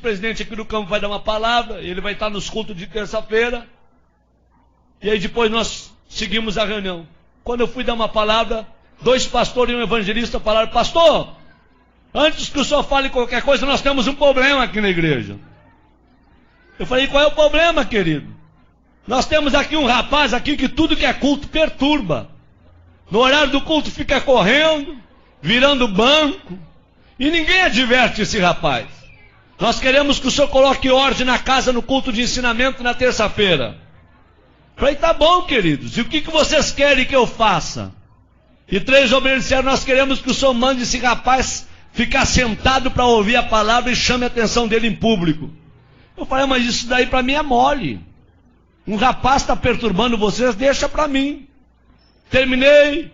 presidente aqui do campo vai dar uma palavra, ele vai estar nos cultos de terça-feira, e aí depois nós seguimos a reunião. Quando eu fui dar uma palavra, 2 pastores e um evangelista falaram: pastor, antes que o senhor fale qualquer coisa, nós temos um problema aqui na igreja. Eu falei: qual é o problema, querido? Nós temos aqui um rapaz aqui que tudo que é culto perturba. No horário do culto fica correndo, virando banco, e ninguém adverte esse rapaz. Nós queremos que o senhor coloque ordem na casa no culto de ensinamento na terça-feira. Falei: tá bom, queridos, e o que vocês querem que eu faça? E 3 obreiros disseram: nós queremos que o senhor mande esse rapaz ficar sentado para ouvir a palavra e chame a atenção dele em público. Eu falei: mas isso daí para mim é mole. Um rapaz está perturbando vocês, deixa para mim. Terminei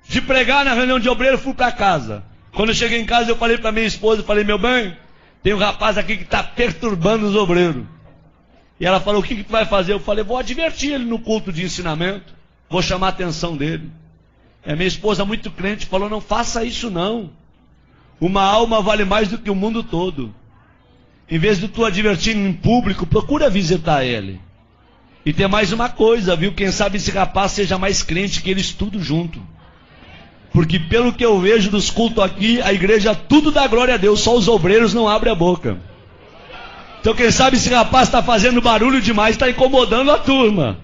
de pregar na reunião de obreiro, fui para casa. Quando eu cheguei em casa, eu falei para minha esposa, eu falei: meu bem, tem um rapaz aqui que está perturbando os obreiros. E ela falou: o que tu vai fazer? Eu falei: vou advertir ele no culto de ensinamento, vou chamar a atenção dele. E a minha esposa, muito crente, falou: não faça isso não. Uma alma vale mais do que o mundo todo. Em vez de tu advertir em público, procura visitar ele. E tem mais uma coisa, viu? Quem sabe esse rapaz seja mais crente que eles tudo junto. Porque pelo que eu vejo dos cultos aqui, a igreja tudo dá glória a Deus, só os obreiros não abrem a boca. Então quem sabe esse rapaz está fazendo barulho demais, está incomodando a turma.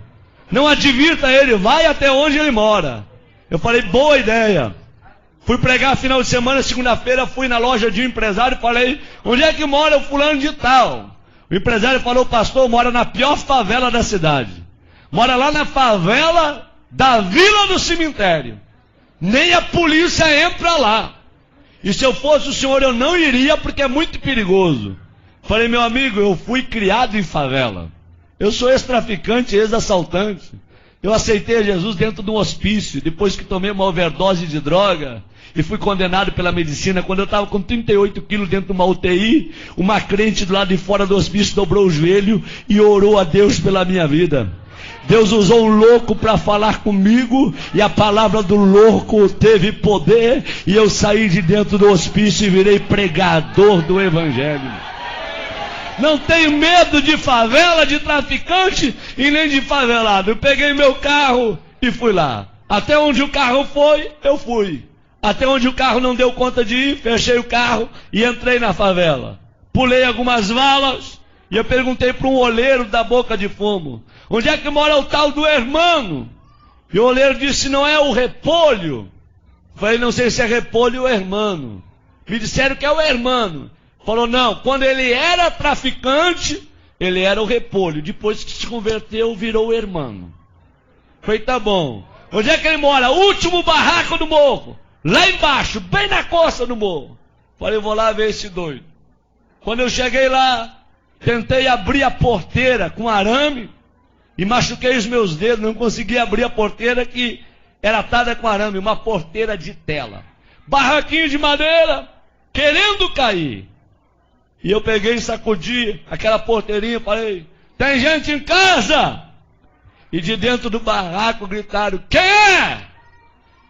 Não advirta ele, vai até onde ele mora. Eu falei: boa ideia. Fui pregar final de semana, segunda-feira, fui na loja de um empresário e falei: onde é que mora o fulano de tal? O empresário falou: pastor, mora na pior favela da cidade. Mora lá na favela da Vila do Cemitério. Nem a polícia entra lá. E se eu fosse o senhor, eu não iria, porque é muito perigoso. Falei: meu amigo, eu fui criado em favela. Eu sou ex-traficante, ex-assaltante. Eu aceitei a Jesus dentro de um hospício, depois que tomei uma overdose de droga e fui condenado pela medicina. Quando eu estava com 38 quilos dentro de uma UTI, uma crente do lado de fora do hospício dobrou o joelho e orou a Deus pela minha vida. Deus usou um louco para falar comigo, e a palavra do louco teve poder, e eu saí de dentro do hospício e virei pregador do evangelho. Não tenho medo de favela, de traficante e nem de favelado. Eu peguei meu carro e fui lá. Até onde o carro foi, eu fui. Até onde o carro não deu conta de ir, fechei o carro e entrei na favela. Pulei algumas valas e eu perguntei para um oleiro da Boca de Fumo: onde é que mora o tal do Hermano? E o oleiro disse: não é o Repolho? Falei: não sei se é Repolho ou Hermano. Me disseram que é o Hermano. Falou: não, quando ele era traficante, ele era o Repolho. Depois que se converteu, virou o Hermano. Falei: tá bom. Onde é que ele mora? Último barraco do morro. Lá embaixo, bem na costa do morro. Falei: vou lá ver esse doido. Quando eu cheguei lá, tentei abrir a porteira com arame e machuquei os meus dedos. Não consegui abrir a porteira, que era atada com arame, uma porteira de tela. Barraquinho de madeira, querendo cair. E eu peguei e sacudi aquela porteirinha e falei: tem gente em casa? E de dentro do barraco gritaram: quem é?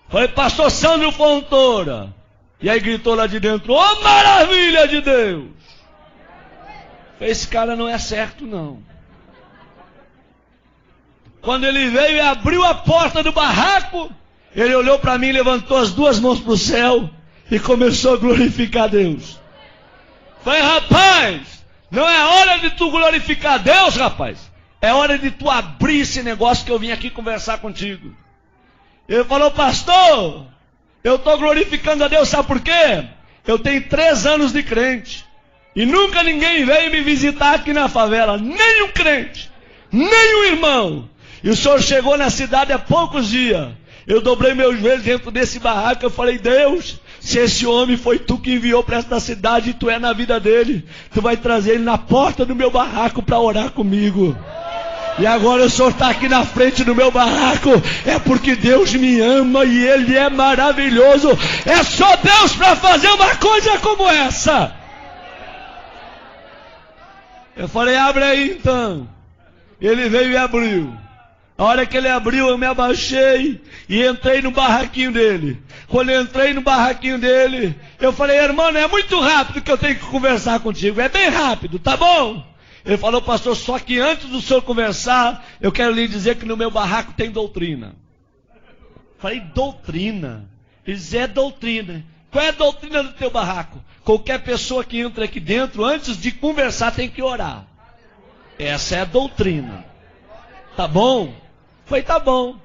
Falei: pastor Sandro Fontoura. E aí gritou lá de dentro: ô maravilha de Deus! Esse cara não é certo não. Quando ele veio e abriu a porta do barraco, ele olhou para mim, levantou as 2 mãos para o céu e começou a glorificar Deus. Falei: rapaz, não é hora de tu glorificar Deus, rapaz. É hora de tu abrir esse negócio que eu vim aqui conversar contigo. Ele falou: pastor, eu estou glorificando a Deus, sabe por quê? Eu tenho 3 anos de crente e nunca ninguém veio me visitar aqui na favela, nem um crente, nem um irmão. E o senhor chegou na cidade há poucos dias. Eu dobrei meu joelho dentro desse barraco, eu falei: Deus, se esse homem foi tu que enviou para esta cidade e tu é na vida dele, tu vai trazer ele na porta do meu barraco para orar comigo. E agora o senhor está aqui na frente do meu barraco, é porque Deus me ama e Ele é maravilhoso. É só Deus para fazer uma coisa como essa. Eu falei: abre aí então. Ele veio e abriu. A hora que ele abriu, eu me abaixei e entrei no barraquinho dele. Quando eu entrei no barraquinho dele, eu falei, irmão, é muito rápido que eu tenho que conversar contigo. É bem rápido, tá bom? Ele falou, pastor, só que antes do senhor conversar, eu quero lhe dizer que no meu barraco tem doutrina. Falei, doutrina? Ele disse, é doutrina. Qual é a doutrina do teu barraco? Qualquer pessoa que entra aqui dentro, antes de conversar, tem que orar. Essa é a doutrina. Tá bom? Falei, tá bom.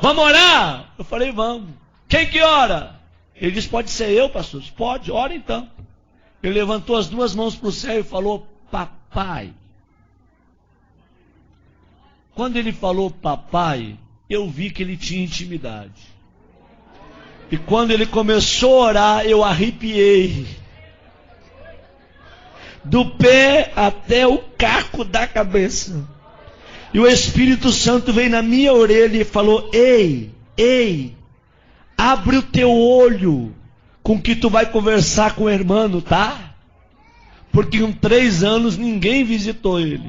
Vamos orar? Eu falei, vamos. Quem que ora? Ele disse, pode ser eu, pastor? Pode, ora então. Ele levantou as duas mãos para o céu e falou, papai. Quando ele falou papai, eu vi que ele tinha intimidade. E quando ele começou a orar, eu arrepiei. Do pé até o caco da cabeça. E o Espírito Santo veio na minha orelha e falou, ei, abre o teu olho com que tu vai conversar com o irmão, tá? Porque em 3 anos ninguém visitou ele.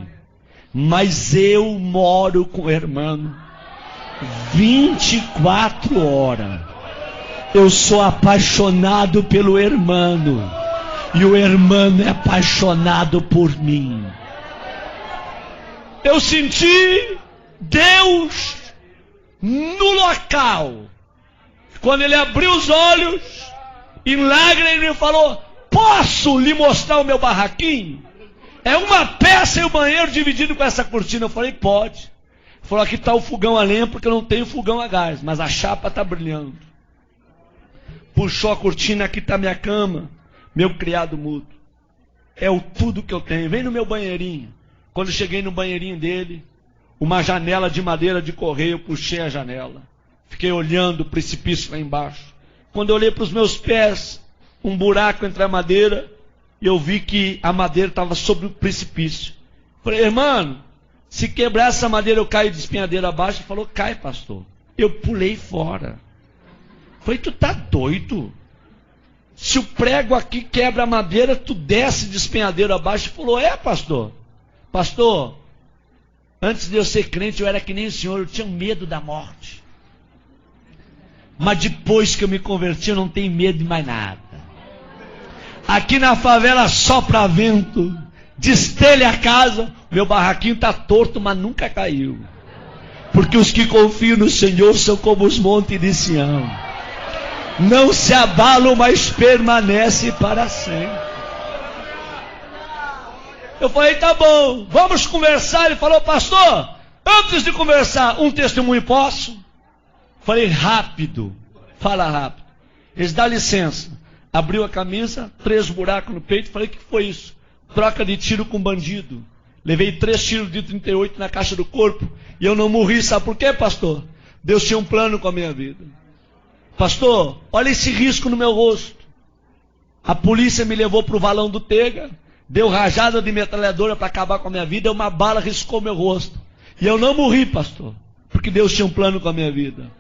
Mas eu moro com o irmão 24 horas. Eu sou apaixonado pelo irmão. E o irmão é apaixonado por mim. Eu senti Deus no local. Quando ele abriu os olhos, em lágrimas ele me falou, posso lhe mostrar o meu barraquinho? É uma peça e o banheiro dividido com essa cortina. Eu falei, pode. Ele falou, aqui está o fogão a lenha, porque eu não tenho fogão a gás, mas a chapa está brilhando. Puxou a cortina, aqui está minha cama, meu criado mudo. É o tudo que eu tenho. Vem no meu banheirinho. Quando eu cheguei no banheirinho dele, uma janela de madeira de correio, eu puxei a janela. Fiquei olhando o precipício lá embaixo. Quando eu olhei para os meus pés, um buraco entre a madeira, e eu vi que a madeira estava sobre o precipício. Falei, irmão, se quebrar essa madeira eu caio de espinhadeira abaixo. Ele falou, cai, pastor. Eu pulei fora. Falei, tu tá doido? Se o prego aqui quebra a madeira, tu desce de espinhadeira abaixo. Ele falou, é, pastor. Pastor, antes de eu ser crente, eu era que nem o senhor, eu tinha medo da morte. Mas depois que eu me converti, eu não tenho medo de mais nada. Aqui na favela sopra vento, destelha a casa, meu barraquinho está torto, mas nunca caiu. Porque os que confiam no Senhor são como os montes de Sião. Não se abalam, mas permanecem para sempre. Eu falei, tá bom, vamos conversar. Ele falou, pastor, antes de conversar, um testemunho posso? Falei, rápido, fala rápido. Eles dão licença. Abriu a camisa, 3 buracos no peito. Falei, o que foi isso? Troca de tiro com bandido. Levei 3 tiros de 38 na caixa do corpo. E eu não morri, sabe por quê, pastor? Deus tinha um plano com a minha vida. Pastor, olha esse risco no meu rosto. A polícia me levou para o valão do Tega. Deu rajada de metralhadora para acabar com a minha vida. Uma bala riscou meu rosto. E eu não morri, pastor. Porque Deus tinha um plano com a minha vida.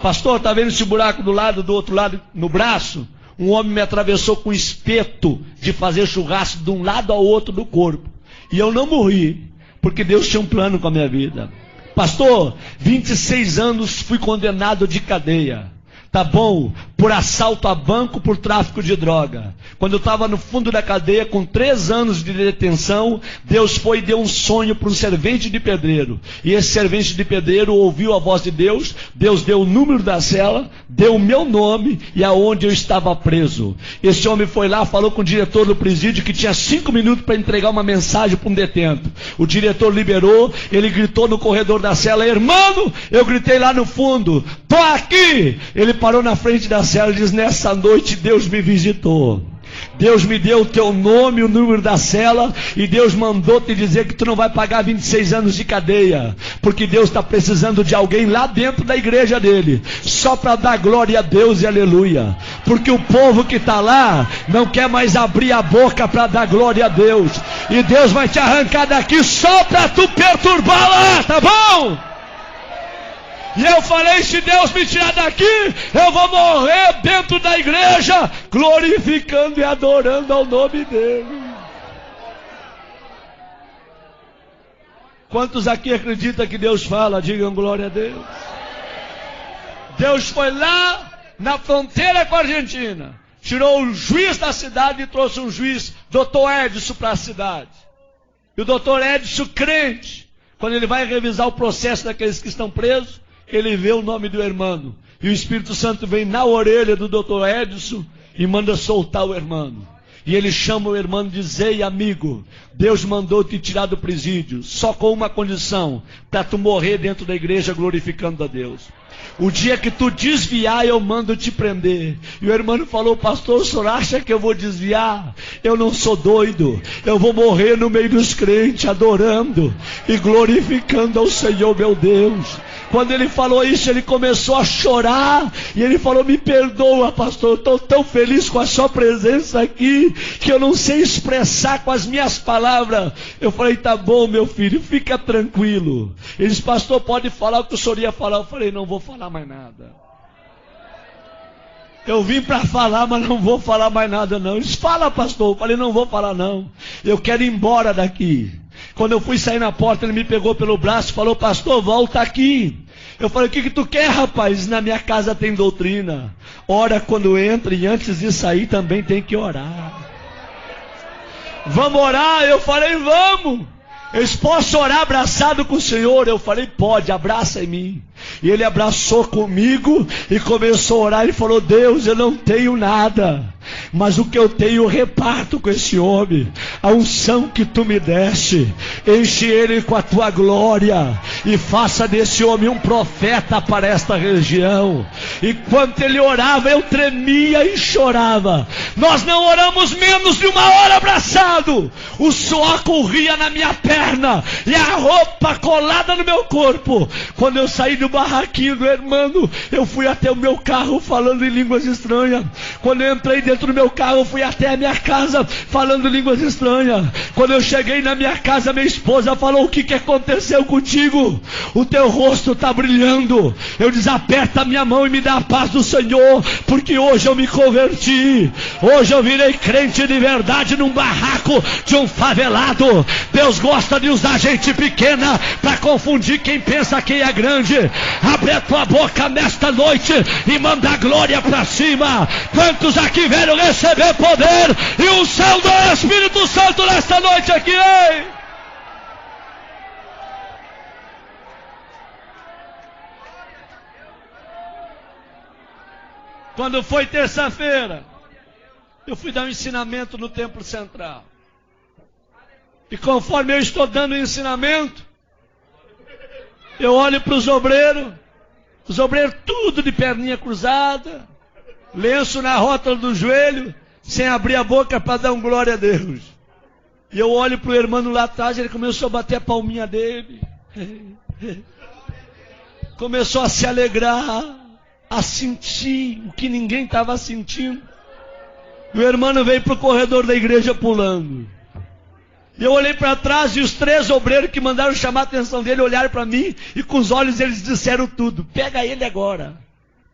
Pastor, está vendo esse buraco do outro lado, no braço? Um homem me atravessou com espeto de fazer churrasco de um lado ao outro do corpo. E eu não morri, porque Deus tinha um plano com a minha vida. Pastor, 26 anos fui condenado de cadeia. Tá bom, por assalto a banco, por tráfico de droga. Quando eu estava no fundo da cadeia, com 3 anos de detenção, Deus foi e deu um sonho para um servente de pedreiro. E esse servente de pedreiro ouviu a voz de Deus. Deus deu o número da cela, deu o meu nome e aonde eu estava preso. Esse homem foi lá, falou com o diretor do presídio que tinha 5 minutos para entregar uma mensagem para um detento. O diretor liberou, ele gritou no corredor da cela, irmão, eu gritei lá no fundo, tô aqui! Ele parou na frente da cela e diz, nessa noite Deus me visitou. Deus me deu o teu nome, o número da cela, e Deus mandou te dizer que tu não vai pagar 26 anos de cadeia, porque Deus está precisando de alguém lá dentro da igreja dele, só para dar glória a Deus e aleluia, porque o povo que está lá não quer mais abrir a boca para dar glória a Deus, e Deus vai te arrancar daqui só para tu perturbar lá, tá bom? E eu falei, se Deus me tirar daqui, eu vou morrer dentro da igreja, glorificando e adorando ao nome dele. Quantos aqui acreditam que Deus fala? Digam glória a Deus. Deus foi lá, na fronteira com a Argentina, tirou o juiz da cidade e trouxe um juiz, Dr. Edson, para a cidade. E o Dr. Edson, crente, quando ele vai revisar o processo daqueles que estão presos, ele vê o nome do irmão. E o Espírito Santo vem na orelha do Dr. Edson e manda soltar o irmão. E ele chama o irmão e diz: ei, amigo, Deus mandou te tirar do presídio, só com uma condição, para tu morrer dentro da igreja glorificando a Deus. O dia que tu desviar, eu mando te prender. E o irmão falou: pastor, o senhor acha que eu vou desviar? Eu não sou doido. Eu vou morrer no meio dos crentes, adorando e glorificando ao Senhor meu Deus. Quando ele falou isso, ele começou a chorar. E ele falou: me perdoa, pastor, eu estou tão feliz com a sua presença aqui, que eu não sei expressar com as minhas palavras. Eu falei: tá bom, meu filho, fica tranquilo. Ele disse: pastor, pode falar o que o senhor ia falar. Eu falei: não vou falar mais nada. Eu vim para falar, mas não vou falar mais nada não. Ele disse: fala, pastor. Eu falei: não vou falar não. Eu quero ir embora daqui. Quando eu fui sair na porta, ele me pegou pelo braço e falou: pastor, volta aqui. Eu falei: o que tu quer, rapaz? Na minha casa tem doutrina. Ora quando entra, e antes de sair também tem que orar. Vamos orar? Eu falei: vamos. Eles possam orar abraçado com o Senhor? Eu falei: pode, abraça em mim. E ele abraçou comigo e começou a orar. Ele falou: Deus, eu não tenho nada, mas o que eu tenho eu reparto com esse homem. A unção que tu me deste, enche ele com a tua glória e faça desse homem um profeta para esta região. Enquanto ele orava, eu tremia e chorava. Nós não oramos menos de uma hora abraçado. O suor corria na minha perna e a roupa colada no meu corpo. Quando eu saí do barraquinho do irmão, eu fui até o meu carro falando em línguas estranhas. Quando eu entrei dentro do meu carro, eu fui até a minha casa falando línguas estranhas. Quando eu cheguei na minha casa, minha esposa falou: o que aconteceu contigo? O teu rosto está brilhando. Eu disse: aperta a minha mão e me dá a paz do Senhor, porque hoje eu me converti. Hoje eu virei crente de verdade num barraco de um favelado. Deus gosta de usar gente pequena para confundir quem pensa que é grande. Abre a tua boca nesta noite e manda a glória para cima. Quantos aqui vieram receber poder e unção do Espírito Santo nesta noite aqui, hein? Quando foi terça-feira, eu fui dar um ensinamento no Templo Central. E conforme eu estou dando o ensinamento, eu olho para os obreiros tudo de perninha cruzada, lenço na rótula do joelho, sem abrir a boca para dar um glória a Deus. E eu olho para o irmão lá atrás, ele começou a bater a palminha dele. Começou a se alegrar, a sentir o que ninguém estava sentindo. E o irmão veio para o corredor da igreja pulando. E eu olhei para trás e os 3 obreiros que mandaram chamar a atenção dele olharam para mim e com os olhos eles disseram tudo. Pega ele agora,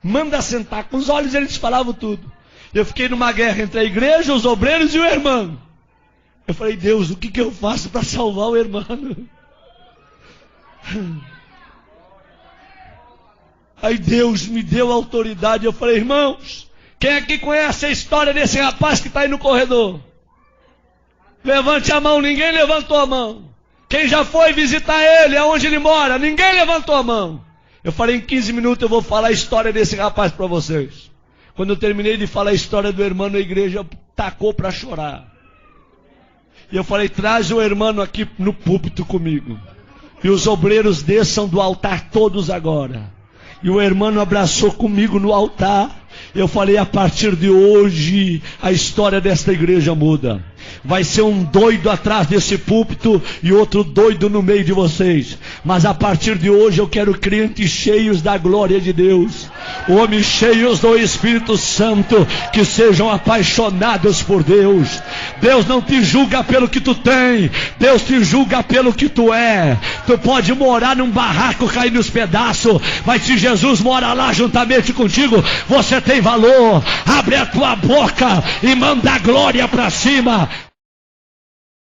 manda sentar. Com os olhos eles falavam tudo. Eu fiquei numa guerra entre a igreja, os obreiros e o irmão. Eu falei: Deus, o que eu faço para salvar o irmão? Aí Deus me deu autoridade. Eu falei: irmãos, quem aqui conhece a história desse rapaz que está aí no corredor? Levante a mão. Ninguém levantou a mão. Quem já foi visitar ele, aonde ele mora? Ninguém levantou a mão. Eu falei: em 15 minutos eu vou falar a história desse rapaz para vocês. Quando eu terminei de falar a história do irmão, a igreja tacou para chorar. E eu falei: traz o irmão aqui no púlpito comigo. E os obreiros desçam do altar todos agora. E o irmão abraçou comigo no altar. Eu falei: a partir de hoje a história desta igreja muda. Vai ser um doido atrás desse púlpito e outro doido no meio de vocês. Mas a partir de hoje eu quero crentes cheios da glória de Deus, homens cheios do Espírito Santo, que sejam apaixonados por Deus. Deus não te julga pelo que tu tem, Deus te julga pelo que tu é. Tu pode morar num barraco, cair nos pedaços, mas se Jesus mora lá juntamente contigo, você tem valor. Abre a tua boca e manda a glória para cima.